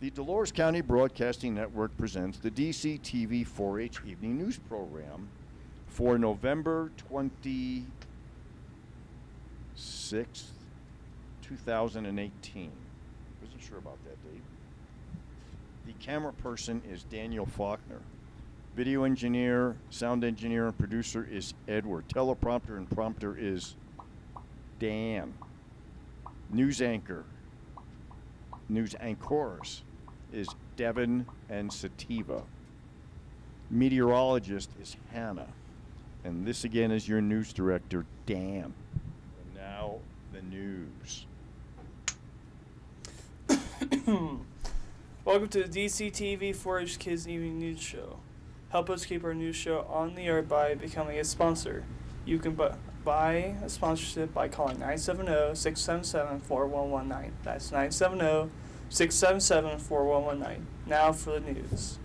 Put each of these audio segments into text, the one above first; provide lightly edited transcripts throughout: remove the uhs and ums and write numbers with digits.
The Dolores County Broadcasting Network presents the DCTV 4-H Evening News Program for November 26th, 2018. Wasn't sure about that date. The camera person is Daniel Faulkner. Video engineer, sound engineer, and producer is Edward. Teleprompter and prompter is Dan. News anchors is Devin and Sativa. Meteorologist is Hannah. And this again is your news director, Dan. And now the news. Welcome to the DCTV 4-H Kids Evening News Show. Help us keep our news show on the air by becoming a sponsor. You can buy a sponsorship by calling 970-677-4119. That's 970-677-4119. Now for the news.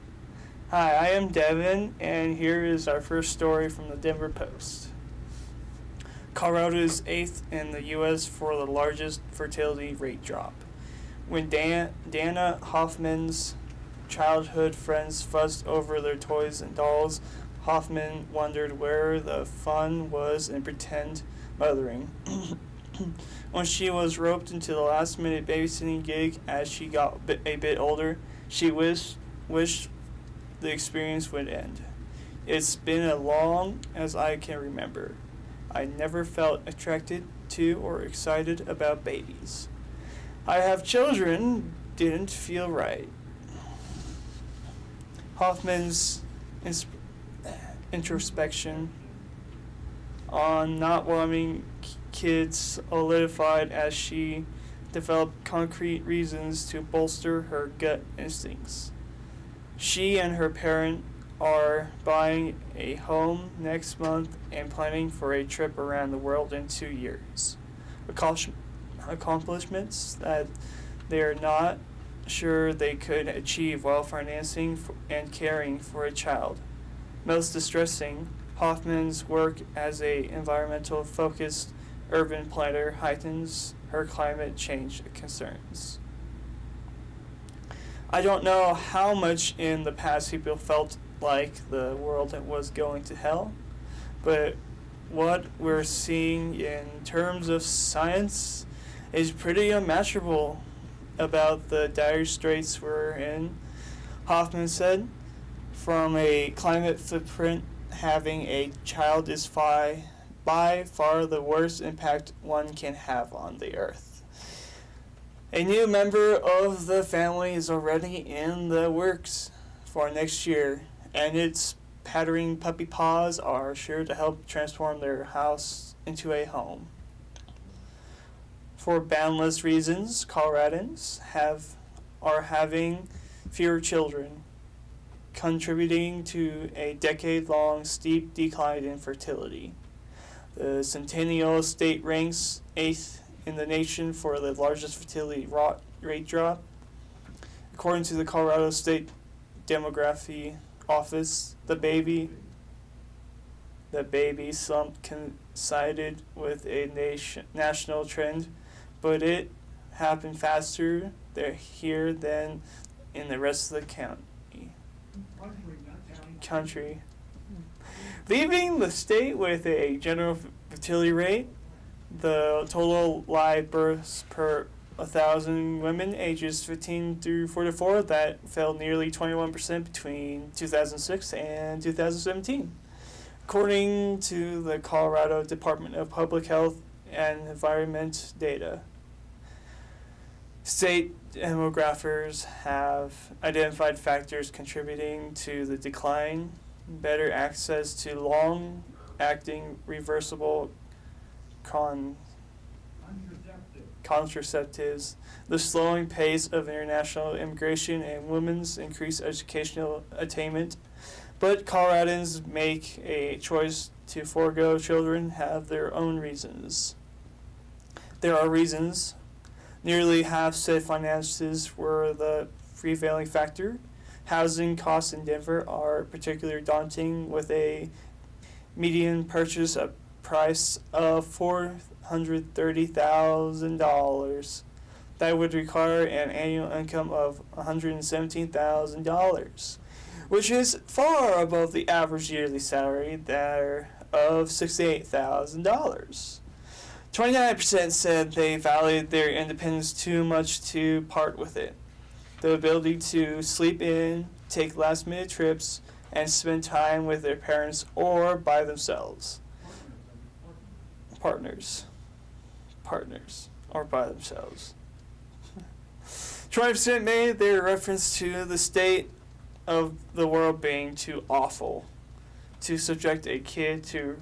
Hi, I am Devin, and here is our first story from the Denver Post. Colorado is 8th in the U.S. for the largest fertility rate drop. When Dana Hoffman's childhood friends fussed over their toys and dolls, Hoffman wondered where the fun was in pretend mothering. When she was roped into the last-minute babysitting gig as she got a bit older, she wished the experience would end. It's been as long as I can remember. I never felt attracted to or excited about babies. I have children didn't feel right. Hoffman's introspection on not wanting kids solidified as she developed concrete reasons to bolster her gut instincts. She and her parent are buying a home next month and planning for a trip around the world in 2 years. Accomplishments that they are not sure they could achieve while financing and caring for a child. Most distressing, Hoffman's work as a environmental-focused urban planner heightens her climate change concerns. I don't know how much in the past people felt like the world was going to hell, but what we're seeing in terms of science is pretty unmatchable about the dire straits we're in. Hoffman said, from a climate footprint, having a child is by far the worst impact one can have on the earth. A new member of the family is already in the works for next year, and its pattering puppy paws are sure to help transform their house into a home. For boundless reasons, Coloradans are having fewer children, contributing to a decade-long steep decline in fertility. The Centennial State ranks 8th in the nation for the largest fertility rate drop. According to the Colorado State Demography Office, the baby slump coincided with a national trend, but it happened faster here than in the rest of the country. Leaving the state with a general fertility rate, the total live births per 1,000 women ages 15 through 44 that fell nearly 21% between 2006 and 2017. According to the Colorado Department of Public Health and Environment data, state demographers have identified factors contributing to the decline: better access to long-acting reversible contraceptives, the slowing pace of international immigration, and women's increased educational attainment. But Coloradans make a choice to forego children have their own reasons. There are reasons. Nearly half said finances were the prevailing factor. Housing costs in Denver are particularly daunting, with a median purchase price of $430,000. that would require an annual income of $117,000, which is far above the average yearly salary there of $68,000. 29% said they valued their independence too much to part with it. The ability to sleep in, take last-minute trips, and spend time with their parents or by themselves. Partners or by themselves. 20% made their reference to the state of the world being too awful to subject a kid to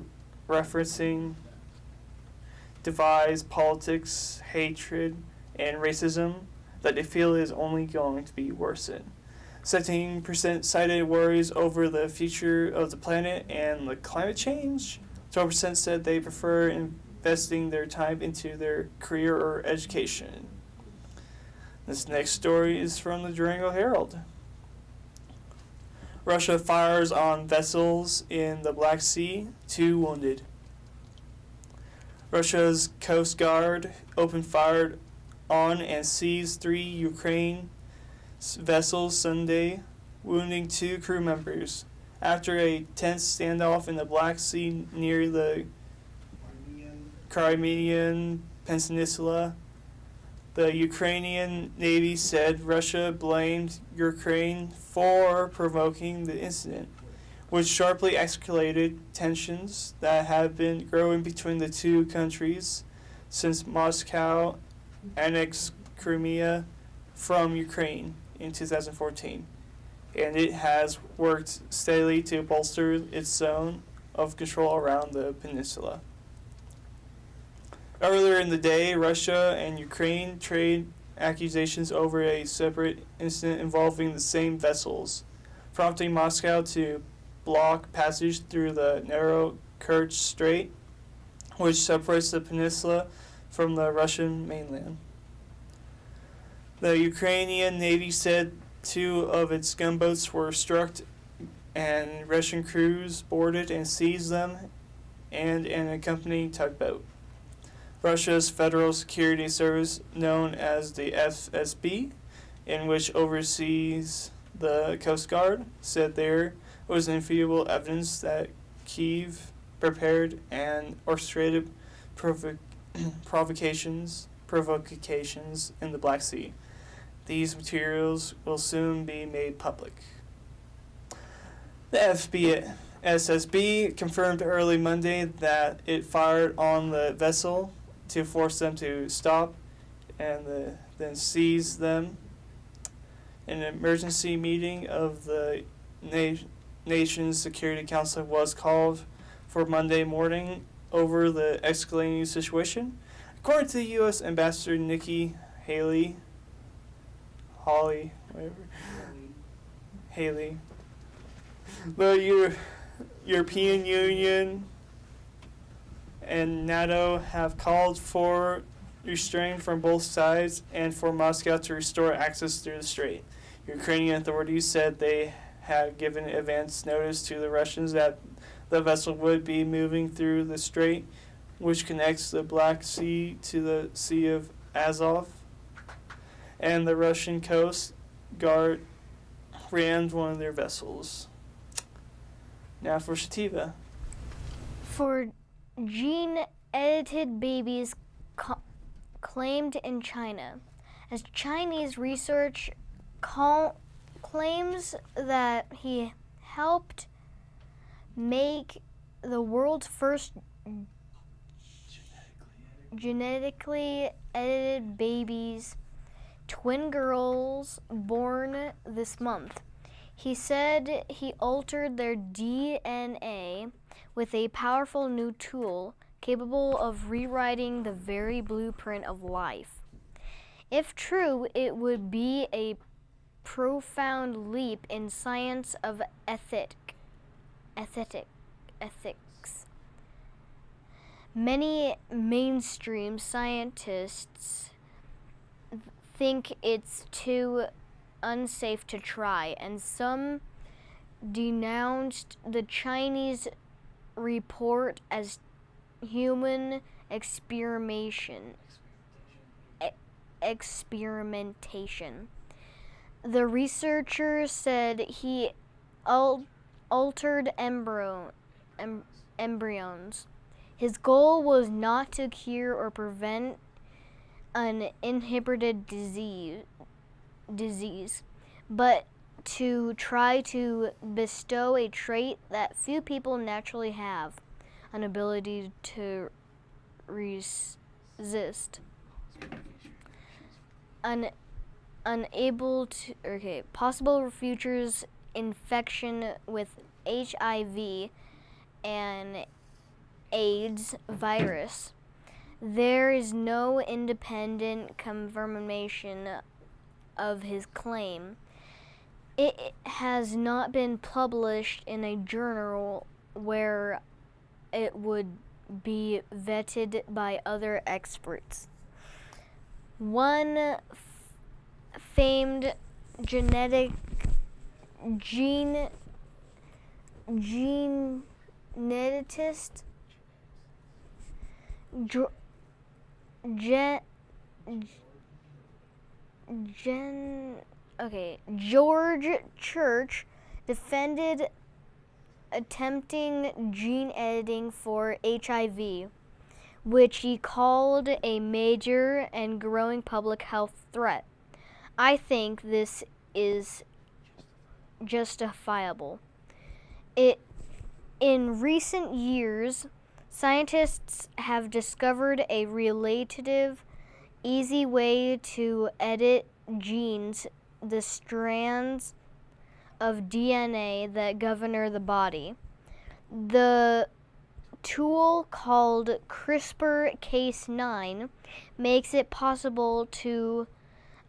referencing divides, politics, hatred, and racism that they feel is only going to be worsened. 17% cited worries over the future of the planet and the climate change. 12% said they prefer investing their time into their career or education. This next story is from the Durango Herald. Russia fires on vessels in the Black Sea, 2 wounded. Russia's Coast Guard opened fire on and seized 3 Ukraine vessels Sunday, wounding 2 crew members. After a tense standoff in the Black Sea near the Crimean Peninsula, the Ukrainian Navy said Russia blamed Ukraine for provoking the incident, which sharply escalated tensions that have been growing between the two countries since Moscow annexed Crimea from Ukraine in 2014, and it has worked steadily to bolster its zone of control around the peninsula. Earlier in the day, Russia and Ukraine traded accusations over a separate incident involving the same vessels, prompting Moscow to block passage through the narrow Kerch Strait, which separates the peninsula from the Russian mainland. The Ukrainian Navy said 2 of its gunboats were struck and Russian crews boarded and seized them and an accompanying tugboat. Russia's Federal Security Service, known as the FSB, in which oversees the Coast Guard, said there was infallible evidence that Kyiv prepared and orchestrated provocations in the Black Sea. These materials will soon be made public. The SSB confirmed early Monday that it fired on the vessel to force them to stop and then seize them. An emergency meeting of the Nations Security Council was called for Monday morning over the escalating situation. According to U.S. Ambassador Nikki Haley, the European Union and NATO have called for restraint from both sides and for Moscow to restore access through the strait. Ukrainian authorities said they had given advance notice to the Russians that the vessel would be moving through the strait, which connects the Black Sea to the Sea of Azov, and the Russian Coast Guard rammed one of their vessels. Now for Shativa. For gene-edited babies claimed in China, as Chinese research claims that he helped make the world's first genetically edited babies, twin girls born this month. He said he altered their DNA with a powerful new tool capable of rewriting the very blueprint of life. If true, it would be a profound leap in science of ethics. Many mainstream scientists think it's too unsafe to try, and some denounced the Chinese report as human experimentation. experimentation. The researcher said he altered embryons. His goal was not to cure or prevent an inherited disease, but to try to bestow a trait that few people naturally have, an ability to resist. Possible futures infection with HIV and AIDS virus. There is no independent confirmation of his claim. It has not been published in a journal where it would be vetted by other experts. One famed geneticist George Church defended attempting gene editing for HIV, which he called a major and growing public health threat. I think this is justifiable. In recent years, scientists have discovered a relative easy way to edit genes, the strands of DNA that govern the body. The tool called CRISPR-Cas9 makes it possible to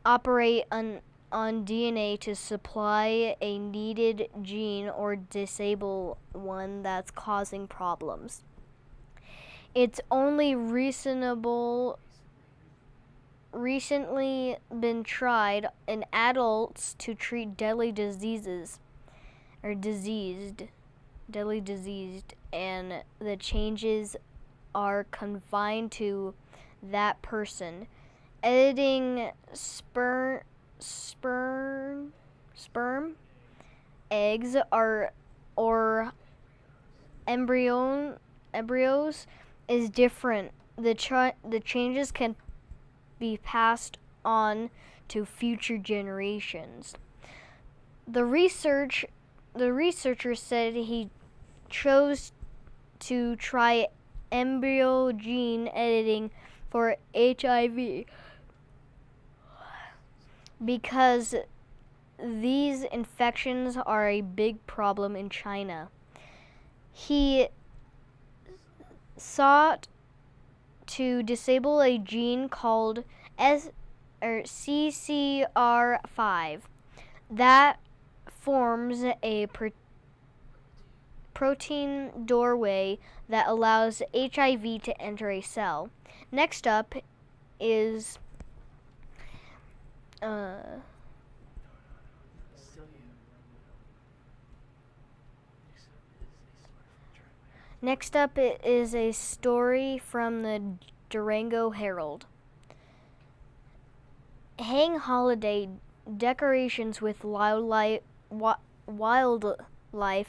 operate on DNA to supply a needed gene or disable one that's causing problems. It's only recently been tried in adults to treat deadly diseased, and the changes are confined to that person. Editing sperm, eggs, or embryos is different. The changes can be passed on to future generations. The researcher said he chose to try embryo gene editing for HIV because these infections are a big problem in China. He sought to disable a gene called CCR5 that forms a protein doorway that allows HIV to enter a cell. Next up is a story from the Durango Herald. Hang holiday decorations with wildlife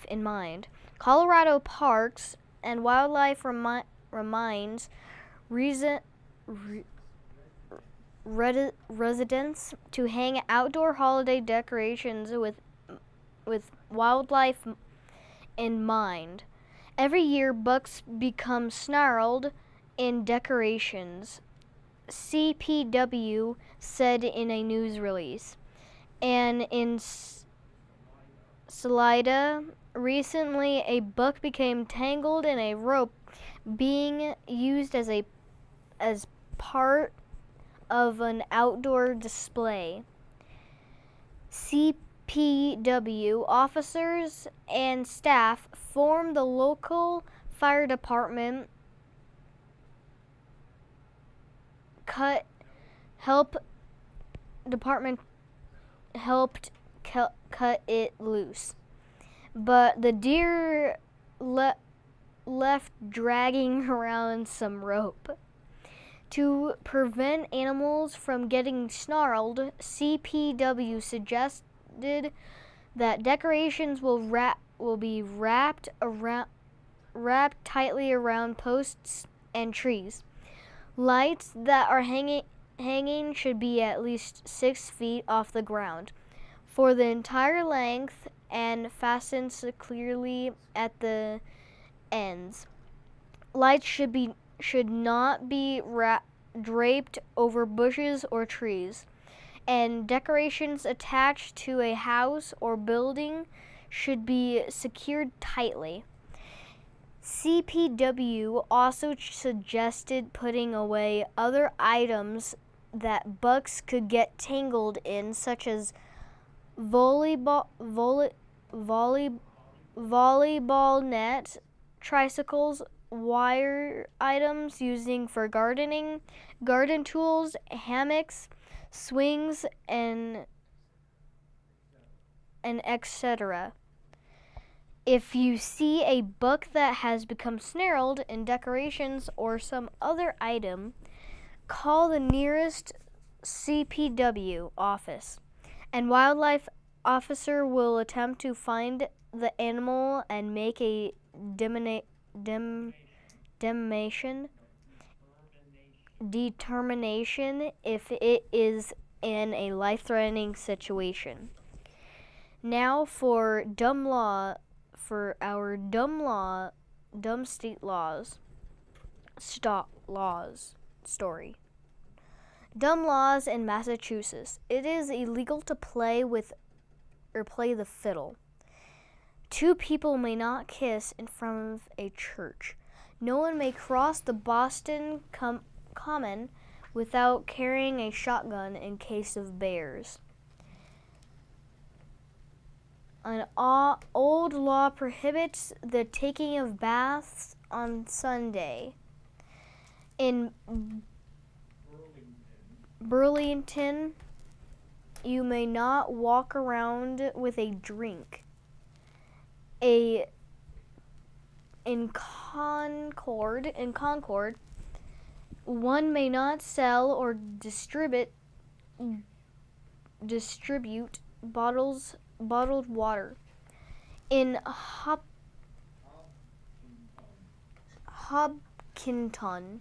in mind. Colorado Parks and Wildlife reminds residents to hang outdoor holiday decorations with wildlife in mind. Every year, bucks become snarled in decorations, CPW said in a news release. And in Salida, recently a buck became tangled in a rope being used as part of an outdoor display. CPW officers and staff formed the local fire department helped cut it loose, but the deer left dragging around some rope. To prevent animals from getting snarled, CPW suggested that decorations will be wrapped tightly around posts and trees. Lights that are hanging should be at least 6 feet off the ground for the entire length and fastened securely at the ends. Lights should not be draped over bushes or trees, and decorations attached to a house or building should be secured tightly. CPW also suggested putting away other items that bucks could get tangled in, such as volleyball net, tricycles, wire items using for gardening, garden tools, hammocks, swings, and etc. If you see a buck that has become snarled in decorations or some other item, call the nearest CPW office, and wildlife officer will attempt to find the animal and make a determination if it is in a life-threatening situation. Now for our dumb state laws story. Dumb laws in Massachusetts. It is illegal to play the fiddle. 2 people may not kiss in front of a church. No one may cross the Boston Common without carrying a shotgun in case of bears. An old law prohibits the taking of baths on Sunday. In Burlington, you may not walk around with a drink. In Concord, one may not sell or distribute bottled water. In Hopkinton,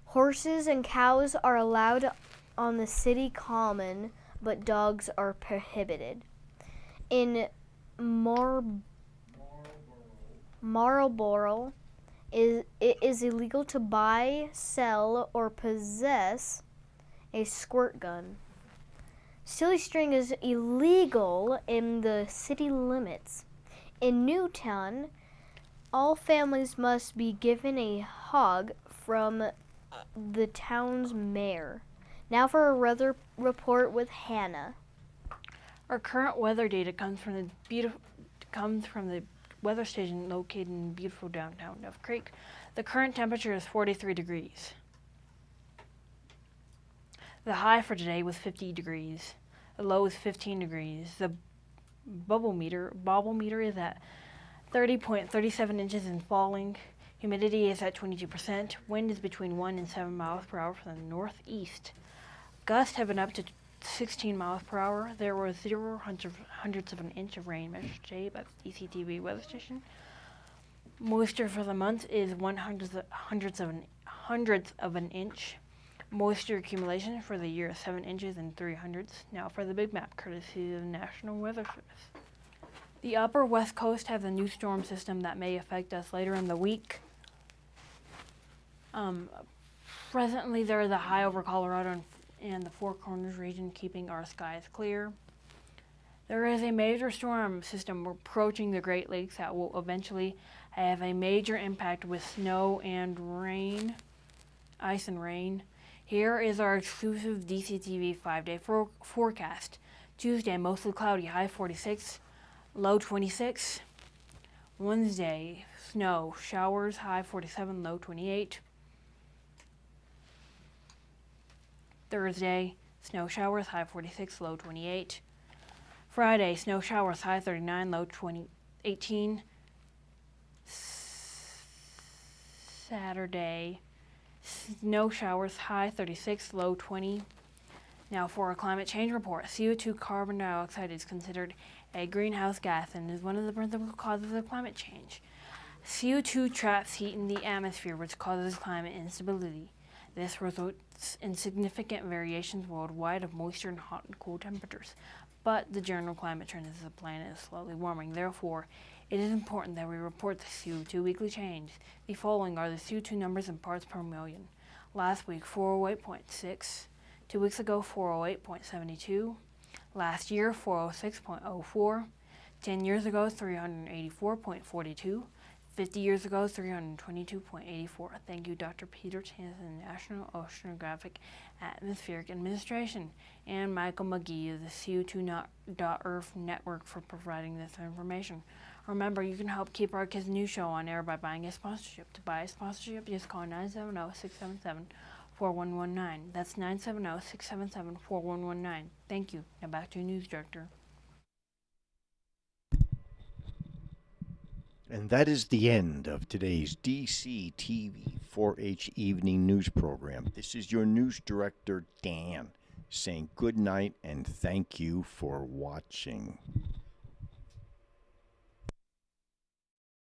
horses and cows are allowed on the city common, but dogs are prohibited. In Marlborough, it is illegal to buy, sell, or possess a squirt gun. Silly string is illegal in the city limits. In Newtown, all families must be given a hug from the town's mayor. Now for a weather report with Hannah. Our current weather data comes from the weather station located in beautiful downtown Dove Creek. The current temperature is 43 degrees. The high for today was 50 degrees. The low is 15 degrees. The bubble meter is at 30.37 inches and falling. Humidity is at 22%. Wind is between 1 and 7 miles per hour from the northeast. Gusts have been up to 16 miles per hour. There were 0 hundredths of an inch of rain measured today by the DCTV weather station. Moisture for the month is 100ths of an inch. Moisture accumulation for the year is 7 inches and 3/100. Now for the big map, courtesy of the National Weather Service. The upper west coast has a new storm system that may affect us later in the week. Presently, there is a high over Colorado and the Four Corners region, keeping our skies clear. There is a major storm system approaching the Great Lakes that will eventually have a major impact with snow and rain, ice and rain. Here is our exclusive DCTV 5-day forecast. Tuesday, mostly cloudy, high 46, low 26. Wednesday, snow, showers, high 47, low 28. Thursday, snow showers, high 46, low 28. Friday, snow showers, high 39, low 18. Saturday, Snow showers, high 36, low 20. Now for a climate change report. CO2 carbon dioxide is considered a greenhouse gas and is one of the principal causes of climate change. CO2 traps heat in the atmosphere, which causes climate instability. This results in significant variations worldwide of moisture and hot and cool temperatures. But the general climate trend is the planet is slowly warming. Therefore, it is important that we report the CO2 weekly change. The following are the CO2 numbers in parts per million. Last week, 408.6. 2 weeks ago, 408.72. Last year, 406.04. 10 years ago, 384.42. 50 years ago, 322.84. Thank you, Dr. Peter Chanson, National Oceanographic Atmospheric Administration, and Michael McGee of the CO2.Earth Network for providing this information. Remember, you can help keep our Kids News Show on air by buying a sponsorship. To buy a sponsorship, just call 970-677-4119. That's 970-677-4119. Thank you. Now back to your news director. And that is the end of today's DCTV 4-H Evening News Program. This is your news director, Dan, saying good night and thank you for watching.